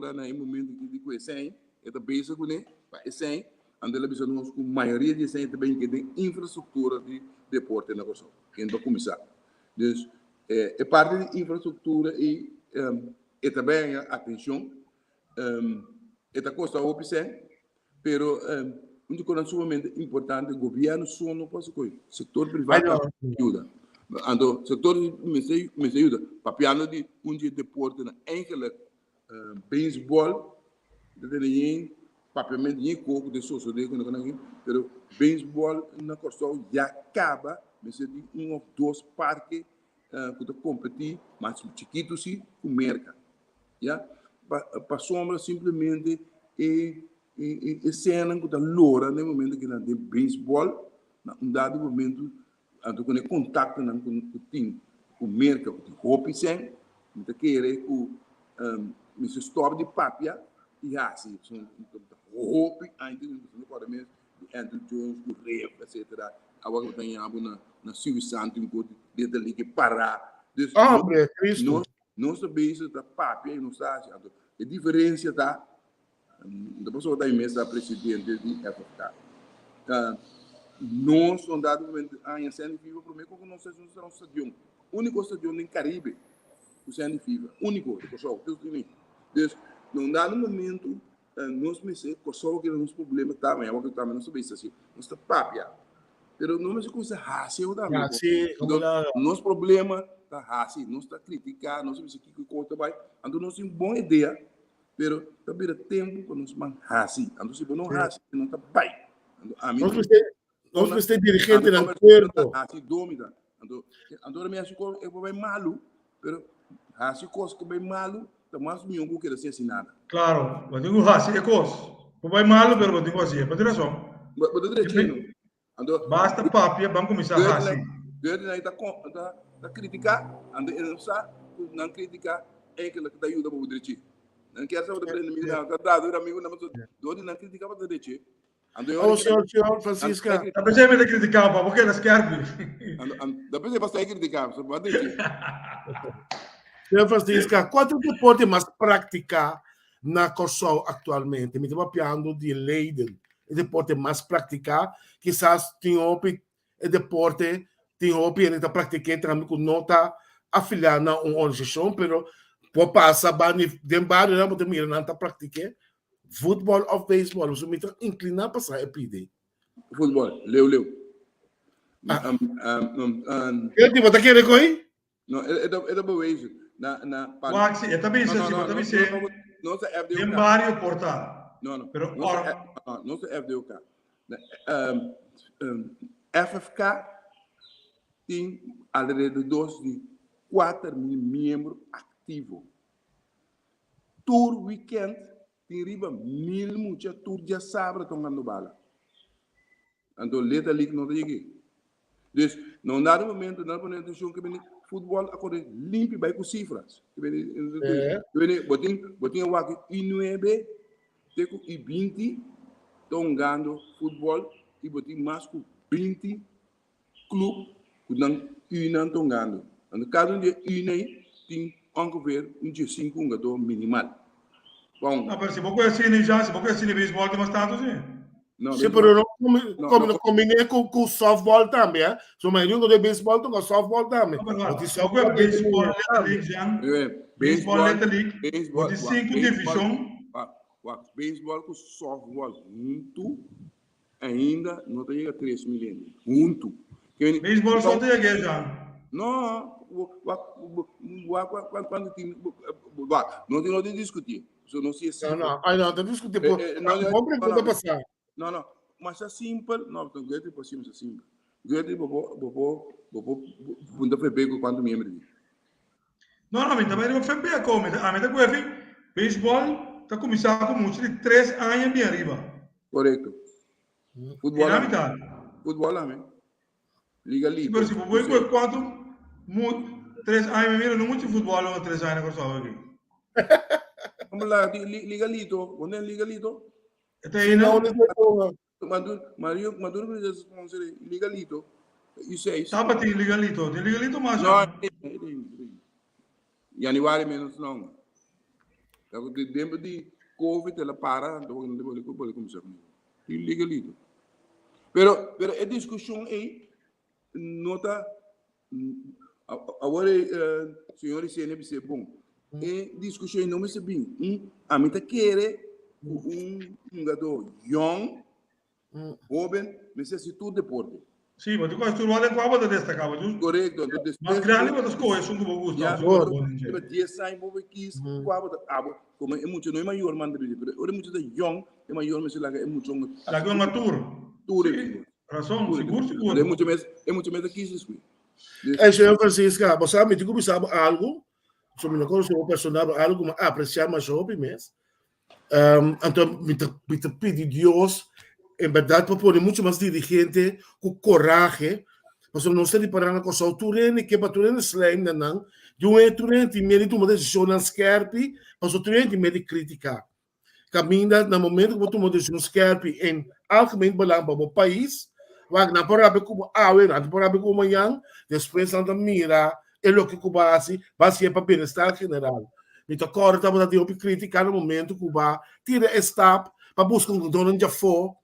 no momento que tem 100, ela pensa com ele, 100, anda ela pensa com a maioria de 100 também que tem infraestrutura de deporte na Kosovo, que ainda começar. Então, é parte de infraestrutura e também, atenção, custa 100, pero uma coisa sumamente importante, o governo só não pode coisa, setor privado ajuda. Então, o setor me ajuda, papiando de deporte na enkele beisebol, dat is papiamento de coco de soço de pero beisebol na Kosovo já acaba, mas é de ou dois parques que competir, mas chiquitos sim, com merca, já para sombra simplesmente e cena que está loura no momento que não tem beisebol, um dado momento ando com contato com o time, com merca, com roupa sem, muita querer com me se stop de papia e assim, são roupa ainda não pode mesmo, Andrew Jones, o Rev, etc. Agora tem algo na Silvio Santos, desde ali que parar. Não sabemos da papia e não sabe, a diferença da depois eu da mesa presidente de FFK. Nós somos dados em Sene Fiva, para mim, como nós somos um estadião, único estadião no Caribe, o Sene Fiva, único, de Kosovo, então, num dado momento, nós me sei, Kosovo que não problema também, agora também não sabemos assim, nós está papia, pero não me sei coisa raça, nosso problema está raça, nós está criticar, nós sabemos que conta vai, então nós temos uma boa ideia. pero também o tempo que nós man hasi, ando se não hasi, não tá bai. Nós precisamos dirigente no acordo. Hasi domida, ando me acho que eu vou malu, pero hasi coisa que bem malu, tá mais miongo que ser nada. Claro, eu digo assim, é coisa. Não vai mal, mas eu digo assim, é para ter razão. Mas direitinho. Basta papia, vamos começar assim. Deur aí tá criticar, ando não criticar, é que tá ajuda para o direito. Não quer saber do inimigo, não, tá dado amigo, não criticar para o direito. Oh, senhor Francisca. Depois você me criticar, porque elas querem. Depois você vai criticar, só pode dizer. Senhor Francisca, qual é o deporte mais prática na Kosovo atualmente? Me estava falando de Leiden, o deporte mais prática, quizás tem o deporte, tem o ele está praticando também com nota afiliada a uma organização, pero por passar de barrio não pode mirar não está praticando futebol ou beisebol, você me está inclinado para sair pedir. Futebol, leu. Que tipo tá querendo coi? Não, é bewezen. Waxi, eu também sei, não se FDOK. Em barrio porta. Não, pero não se FDOK. FFK tem alrededor de 4 mil membros ativos. Tour weekend tem riba 1000 mucha tour já sabe tongando bala. Então letra ali não tem aqui. Dus não dá no momento não pode atenção que bem futebol agora limpo vai com cifras. Botin o aqui I9 teco I20 tongando futebol e botin mais com 20 clube que não tongando. No caso de I9 tem ongeveer um dia 5 gato minimal. Bom, mas se você assina já, se você assina beisebol tem bastante sim. Não, sim, pero não combinei com softball também, é? Se o menino de beisebol tem com softball também. Softball, beisebol, Little League, beisebol de 5 divisões. Beisebol com softball junto ainda não tem 3 milhões. Junto. Beisebol só tem aqui já. Não, quando tem não tem discutir. Não sei se não tem discutir por não passar. Não, mas é simples, não, então gete por cima é simples. Gete bobo bunda febego quando me lembro. Não, mas também não foi bem como, a meta que eu vi, beisebol está começando com muito de 3 anos bem arriba. Correto. Futebol. Futebol também. Liga ali. Mas se você for quanto 3 anos bem, não muito futebol ou 3 anos que eu só aqui. Vamos lá, liga lito, onde é liga lito? Maduro precisa sponsor legalito. Isso é isso. Tá para ter legalito mais. Não, Januário menos não. Então, dentro de Covid ela para, então não pode começar. Legalito. Pero a discussão aí nota agora senhor ICN é bom. E discussão não me bem. A mim tá querer gato young, jovem, necessita o deporte. Sim, mas tu quase tudo lá com a destacava. Correto. Mas grande para as coisas, um pouco gosto. Já, 10 anos, vou aqui, como é muito, não é maior, mas é muito de young, é maior, mas é muito. Lá que é uma tour. Razão, seguro. É muito mais aqui, isso. Senhor Francisca, você me diga que algo, se me não conhece o personagem, algo apreciar mais jovem mesmo. Então, me pedi Deus, em verdade, para pôr muito mais dirigente com coragem, porque não sei para a coisa, o Turene, que para o Turene slime, não, de um Turene tem medo de uma decisão não scarpe, mas o Turene tem medo de criticar. Caminha, no momento que você toma decisão scarpe, em algemeen belang para o país, vai na porra como na porra como amanhã, depois anda mira, é o que Cuba vai ser para bem-estar general. Então, agora estamos a ter uma crítica no momento que Cuba tira stop para buscar um dono de fora,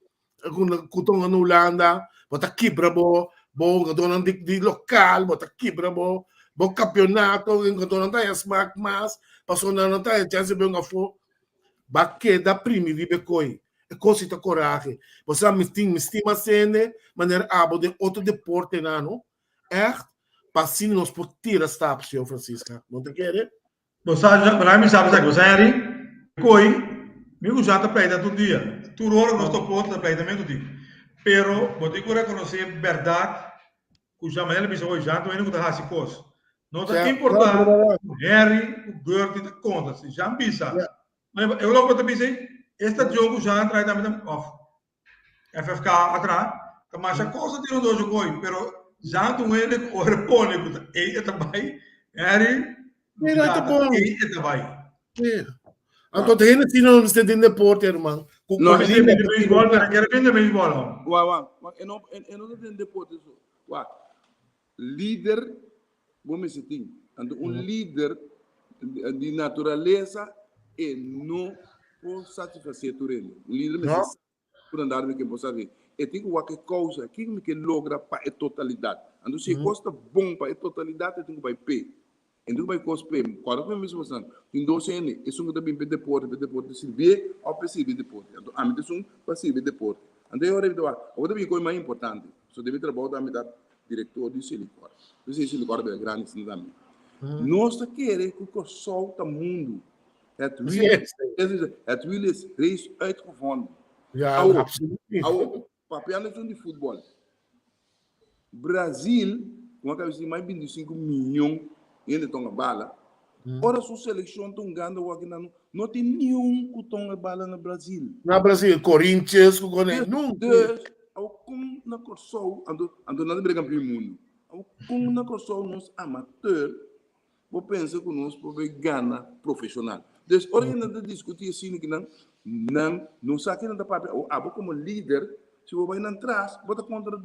com na Holanda, bota quebra bom dono de local, bota quebra bom campeonato, com dono da smack mas, passou na não tá chance bem a fora, baque da primi de becoi, é coisa de coragem. Você me estima sendo maneira abo de outro deporte não, é para sim nós por tirar stop, senhor Francisca, não te quer? Você já para mim sabe que você é me gusta a pleita todo dia. Tu hora gosto pouco da pleita mesmo dia. Pero, vou ter que reconhecer verdade, que já amanhã ele hoje já não está assim coisa. Não é importante, o Harry, o Gertie, da conta, se já pisa. Mas eu logo te pensei, este jogo já traz também off. FFK atrás, mas a coisa tem um dojo coi, pero já tu ele o repone, ele também, Harry, ele também. Então, tem gente que não está dentro do deporte, irmão. Não, mas ele vem de bola, não quer vender de bola. Eu não tenho deporte isso. Líder, vamos dizer, líder de natureza e não pode satisfazer tudo ele. Líder necessita por andar com quem possa ver. E tem que causa, quem que logra para a totalidade. Então, se gosta bom para a totalidade, tem que vai pé. Então, vai cosper. Quando eu me estou em 12 anos, isso não também deporte servir ou para servir deporte. Então, a mim é para servir deporte. Então, eu devo coisa mais importante. Só deve trabalhar da diretor de Silicor. Não sei se Silicor é grande, assim também. Nós queremos que o sol do mundo het wil is reeds uitgevonden. Ja, absoluut. Papel de futebol. Brasil, como acabei de dizer, mais de 25 milhões de tonga bala. Ora, sua seleção tão grande, não tem nenhum que tonga bala no Brasil. Na Brasil, Corinthians, nunca. Com na Corsol, ando nada briga para o mundo. Com na Corsol, nós amador, vou pensar que nós podemos ganhar profissional. Então, ora, ainda discutir assim que não sabe que não papel. Abo como líder, se você vai entrar, bota contra o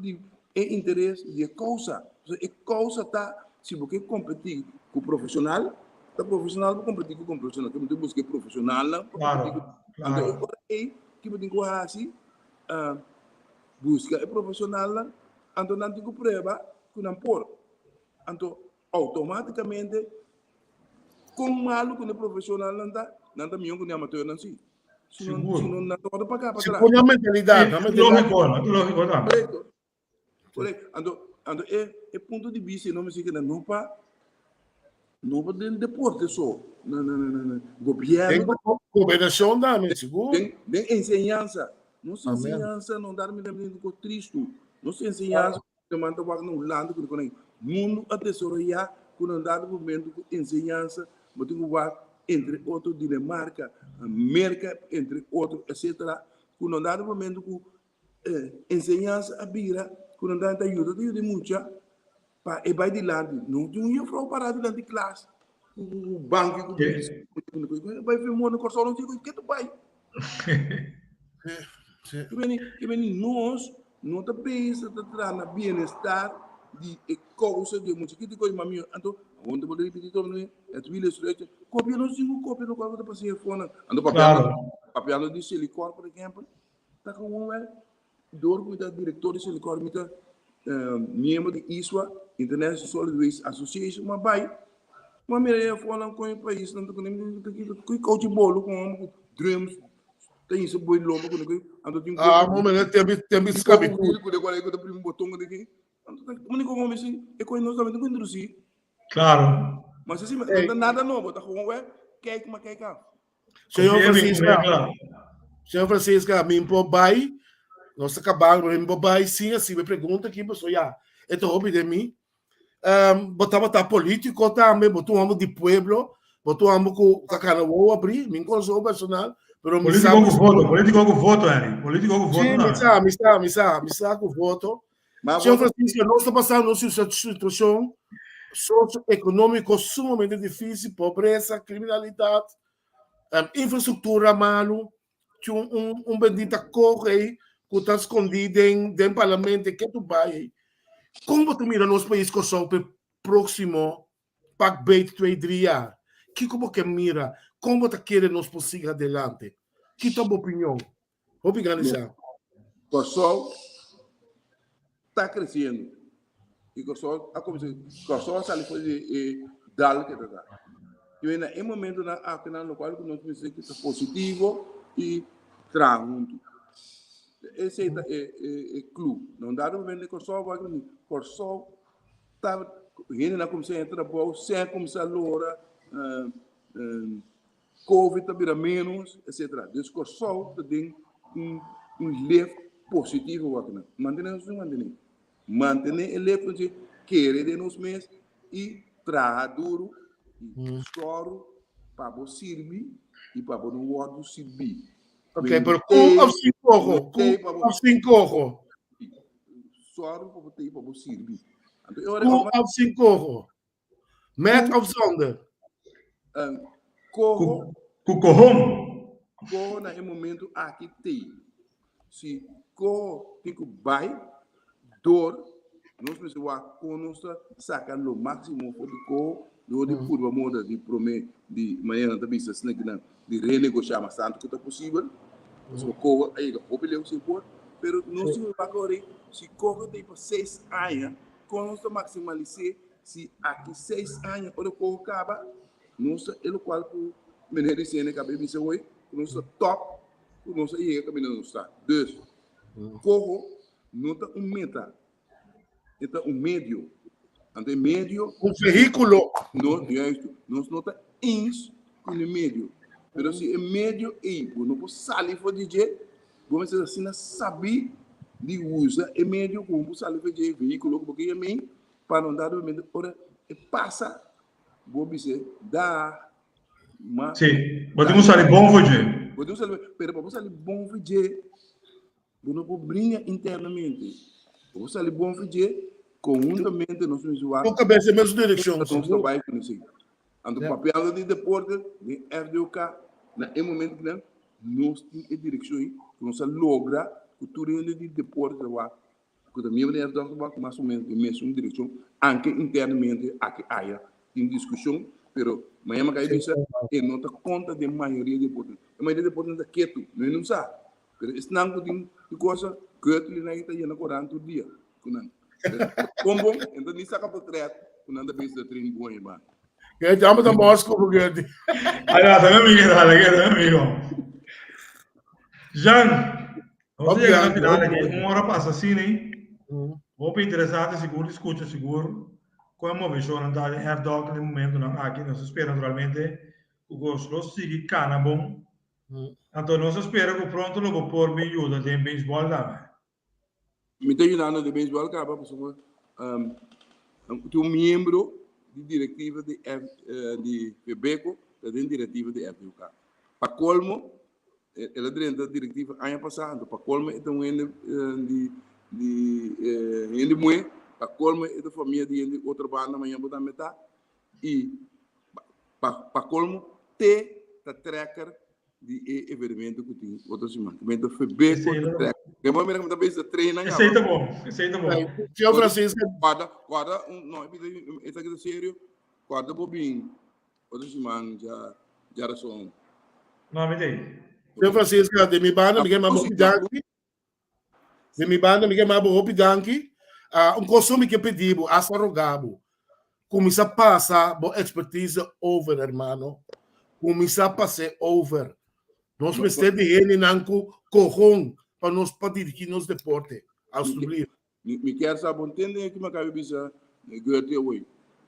interesse de causa. A causa está, se você competir com o profissional, o profissional vai competir com o profissional. Que você busca profissional, claro. Então, que você tem que assim, busca o profissional, então não tem que prova que não pode. Então, automaticamente, com malo que o profissional não está melhor que o amador não se. Se não pode pagar para trás. Com a mentalidade. Lógico, tá. Então, é ponto de vista, não me sei que não para deporte só. Não. Governo. Governação da, me seguro. Tem ensinança. Nossa ensinança não dá-me com triste. Nossa ensinança, eu mando para no lado que o mundo a tesouraria, quando andar no momento de ensinança, eu tenho que entre outros Dinamarca, América, entre outros, etc. Quando andar no momento com ensinança a bira, quando andar na ajuda de muita, para e vai de lado, não tinha um parado dentro de classe. O banco vai ver no corso não sei o que tu vai. Que nós não tá pensa tá na bem-estar de causa de muito que coisa mami então onde vou repetir todo né é tu vile surete copia não singo copia no qual para ser fone ando papel de Silicor por exemplo tá com dor cuida diretor de Silicor mita membro de ISWA International Solid Waste Association mas mira fone com o país não com coach bolo com drums tem isso boi lobo quando eu ando tem momento tem escape quando eu primo botão daqui ando como assim é coisa nós também com indústria claro mas assim não nada novo tá com cake uma cake senhor Francisco me bai nós acabamos me bai sim assim me pergunta aqui pessoal já é to hobby de mim botava político também botou de pueblo botou com Cacanaú abrir me conheceu personal. Político com voto, Henry. Político com voto. Sim, me sa com voto. Senhor Francisco, nós estamos passando uma situação socioeconômica sumamente difícil, pobreza, criminalidade, infraestrutura malo, bendita corre que está escondida dentro do parlamento, que tu vai. Como tu mira nosso país com o próximo PAC-BEIT 2 dias? Que como que mira? Como te quer nos seguir adelante? Que tua opinião? Obrigado, o sol está crescendo. E o sol sai fazer dal que está. E ainda é momento no qual nós precisamos que é positivo e tranquilo. Esse é clube. Não dá no momento que o sol está ainda na comissão de trabalho, sem começar a lora COVID também menos, etc. Dus Corsau tem leef positivo wat na. Mantener o leef que querer de nós mesmos e trabalhar duro, e escuro para você servir e para não guardar servir. Ok, pero kung of cinco. Escuro para você servir. Kung of cinco. Met of zonder. Corro na momento aqui tem. Se corro fico vai dor, nós precisamos conosco sacar o máximo de corro, de curva moda de prometer de manhã da business de renegociar mais tanto quanto possível. So corro aí o problema se pode, pero nós se vai correr se corro tem para 6 anos, conosco maximalizar se aqui 6 anos o corro acaba, nós ele qual por menor cena que bem se hoje, nós top, nós aí que não está. Dus corro não tá meta. Então médio. Ante médio Veículo. Nós não tá ins no médio. Pero se é médio aí, não pode sair for DJ, vamos dizer assim, saber de usa é médio como sair for DJ veículo porque é mim para não dar o medo, ora passa, vou dizer, dá mas sim, podemos sair bom hoje. Podemos sair, pero para sair bom hoje, não pode brincar internamente. Para sair bom hoje, conjuntamente nós vamos usar. Com cabeça mesma direção. Nós trabalhamos com isso. Ando papel de deporte, de FDUK, no momento que nós temos a direção, nós logra que tudo de deporte lá, que também é mais ou menos a mesma direção, anche internamente aqui há em discussão, pero mas é que isso é não dá conta de maioria de deporte. A maioria de deporte não está quieto, não sabe. Pero isso não tem coisa que ele não está indo correndo todo dia, como então nem saca para trás, quando anda bem se treino bom e bom. Ja, jammer dan Moskou gebeurt. Allora, também amigo. Jean, você chega na final aqui, 1 hora passa assim, né? Vou para interessante, seguro, escuta, seguro. Como uma visão, não está herdado no momento, não aqui, nós espera naturalmente o gosto siga cana bom. Então, nós espera que pronto não vou pôr me ajuda de beisebol lá. Me está ajudando de beisebol, acaba, pessoal. Tu membro de diretiva de FEBECO, também diretiva de FDUK. Para colmo, ela dentro da diretiva ano passado, para colmo é um de mãe, para colmo é da família de outra banda amanhã botar metade e para colmo ter a tracker de evento que tem outra semana. Também da FEBECO, tracker. Que bom mesmo também se treina. Esse aí tá bom. Tio Francisco. Guarda, não, é aqui da sério. Guarda bobinho. Outra semana já era só. Não, me dei. Tio Francisco, de mi banda, Miguel Mabo Pidanki. De mi banda, Miguel Mabo Pidanki. Costume que pedivo, rogabo. Começa a passar, boa expertise over, hermano. Começa a passar over. Nós precisamos de ele, nanco, corrom. Para nós dirigir nos deportes. Me quero saber, entender que me acaba de dizer, Goethe hoje.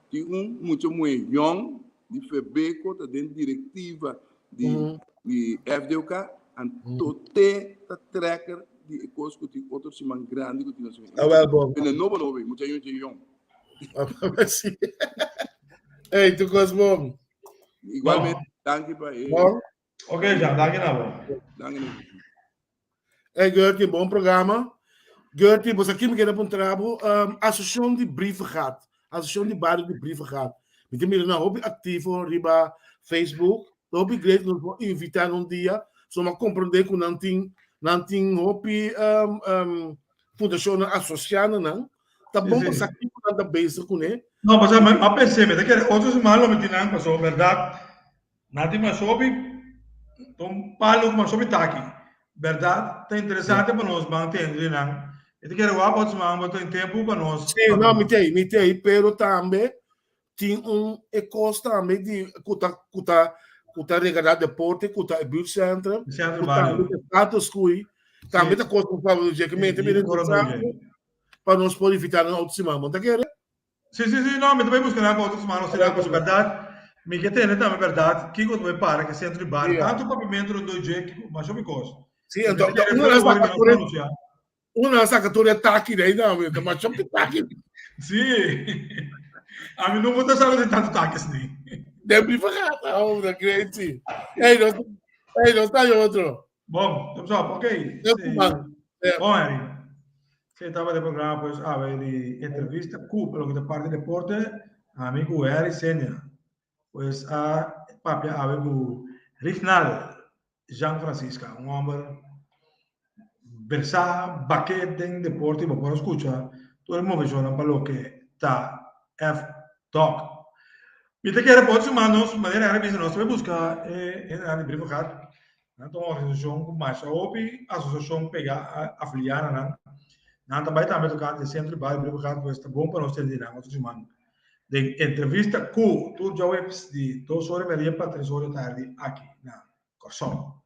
Tem muito mais young, de FEBECO, dentro diretiva de FDUK, e tote a tracker de coisas que tem outros semana grande que tem na sua. Ah, bom. É novo, muita gente young. Ei, tu gosta bom? Igualmente, danke para ele. Ok, já, danke na bom. Danke. Goethe, bom programa. Goethe, você aqui me quer apontar a associação de brievengaat, a associação de bairro de brievengaat. Me tem na hobby ativo riba Facebook, hobby great nos vou invitar dia, só me compreender que não tem hobby fundação associada não. Tá bom você aqui com da base com ele. Não, mas a perceber, daqui outros malos me tinham passou, verdade? Nada mais sobre, então palo mais sobre aqui. Verdade? Está interessante para nós manter, não? Eu quero que outros manos tem tempo para nós. Sim, não, me tem, pero também tem costa também de cuta regalar deporte, cuta beauty center, status quo, também tá costa para o dia que me tem para nós poder evitar outros manos, tá querendo? Sim, não, me também buscar outros manos, será que é verdade? Mica tem, então, é verdade. Que quando me pare que centro de bar, Yeah. tanto pavimento no 2G, mas eu me costo. Sì, una saccatura attacchi dai nomi, ma c'è più attacchi. Sì. A mim não vou deixar de tanto taque assim. Devi fare, oh, da crazy. Ehi, non stai outro. Bom, thumbs up, ok. Bom, Harry. Você estava de programa, pois, de entrevista, pelo que te parte de deporte, amigo Harry Sênia. Pois, a papia, amigo Rifnal, Jean Francisco, homem versátil, baquete em deporte, por escutar, todo el mundo joga para lo que está F-Talk. Viste que recursos humanos, maneira árabe, nós vamos buscar em privado. Então, a organização com mais a associação pegar afiliar na também também tocar de centro de bairro privado, pois está bom para nós ter dinâmica outros humanos. De entrevista com tu já webs de 2 horas e meia para 3 horas da tarde aqui na Corsão.